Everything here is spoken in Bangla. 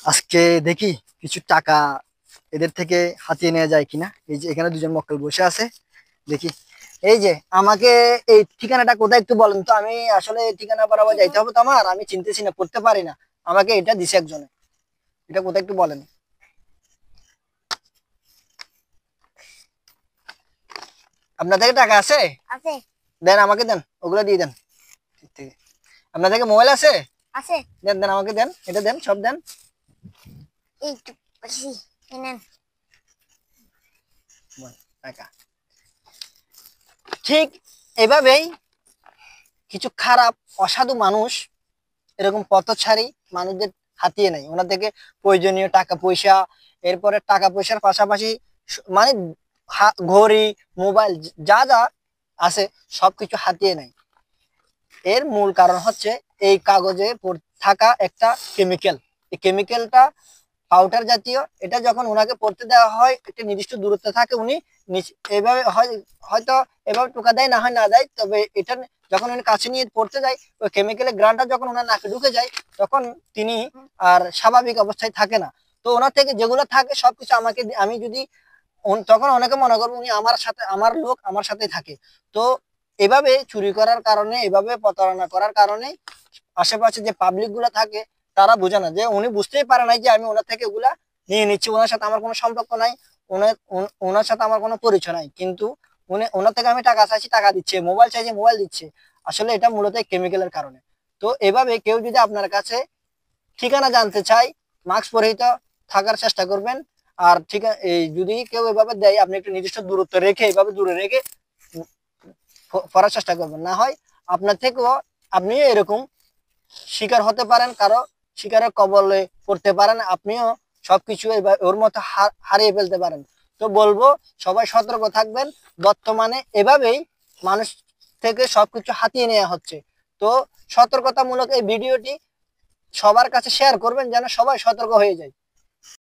আজকে দেখি কিছু টাকা এদের থেকে হাতিয়ে নেওয়া যায় কিনা। এই যে এখানে দুজন মক্কেল বসে আছে, দেখি। এই যে আমাকে এই ঠিকানাটা কোথায় একটু বলেন তো, আমি আসলে এই ঠিকানা বরাবর যাইতে হবে তো, আমার আমি চিনতেছি না, পড়তে পারি না। আমাকে এটা দিছে একজনে, এটা কোথায় একটু বলেন। আপনার থেকে টাকা আছে? আছে। দেন, আমাকে দেন, ওগুলো দিয়ে দেন। ঠিক থেকে আপনার থেকে মোবাইল আছে? আছে। দেন দেন, আমাকে দেন, এটা দেন, সব দেন। এইটু বেশি নেন। টাকা ঠিক এভাবেই কিছু খারাপ অসাধু মানুষ এরকম পথচারী মানুষদের হাতিয়ে নেয়, ওনার থেকে প্রয়োজনীয় টাকা পয়সা, এরপরে টাকা পয়সার পাশাপাশি মানে ঘড়ি, মোবাইল, যা যা আছে সবকিছু হাতিয়ে নেয়। এর মূল কারণ হচ্ছে এই কাগজে থাকা একটা কেমিক্যাল। এই কেমিক্যালটা পাউডার জাতীয়, এটা যখন ওনাকে পড়তে দেওয়া হয় একটা নির্দিষ্ট দূরত্বে থাকে, উনি এভাবে হয়তো এভাবে টোকা দেয়, না হয় না দেয়, তবে এটা যখন উনি কাছে নিয়ে পড়তে যায়, ওই কেমিক্যালের গ্রানটা যখন ওনার নাকে ঢুকে যায়, তখন তিনি আর স্বাভাবিক অবস্থায় থাকে না। তো ওনার থেকে যেগুলো থাকে সবকিছু আমাকে, আমি যদি তখন অনেকে মনে করবো উনি আমার সাথে, আমার লোক আমার সাথে থাকে। তো এভাবে চুরি করার কারণে, এভাবে প্রতারণা করার কারণে আশেপাশে যে পাবলিক গুলা থাকে তারা বোঝে না, যে উনি বুঝতেই পারে নাই যে আমি ওনার থেকে এগুলা নিয়ে নিচ্ছি, ওনার সাথে আমার কোনো সম্পর্ক নাই, ওনার সাথে আমার কোনো পরিচয় নাই, কিন্তু ওনার থেকে আমি টাকা চাইছি, টাকা দিচ্ছে, মোবাইল চাইছি, মোবাইল দিচ্ছে। আসলে এটা মূলত কেমিক্যালের কারণে। তো এভাবে কেউ যদি আপনার কাছে ঠিকানা জানতে চায়, মাস্ক পরিহিত থাকার চেষ্টা করবেন। আর ঠিক এই যদি কেউ এভাবে দেয়, আপনি একটু নির্দিষ্ট দূরত্ব রেখে, এইভাবে দূরে রেখে পড়ার চেষ্টা করবেন, না হয় আপনার থেকেও আপনিও এরকম শিকার হতে পারেন, কারো শিকারের কবলে পড়তে পারেন, আপনিও সবকিছু ওর মতো হারিয়ে ফেলতে পারেন। তো বলবো সবাই সতর্ক থাকবেন। বর্তমানে এভাবেই মানুষ থেকে সবকিছু হাতিয়ে নেওয়া হচ্ছে। তো সতর্কতামূলক এই ভিডিওটি সবার কাছে শেয়ার করবেন, যেন সবাই সতর্ক হয়ে যায়।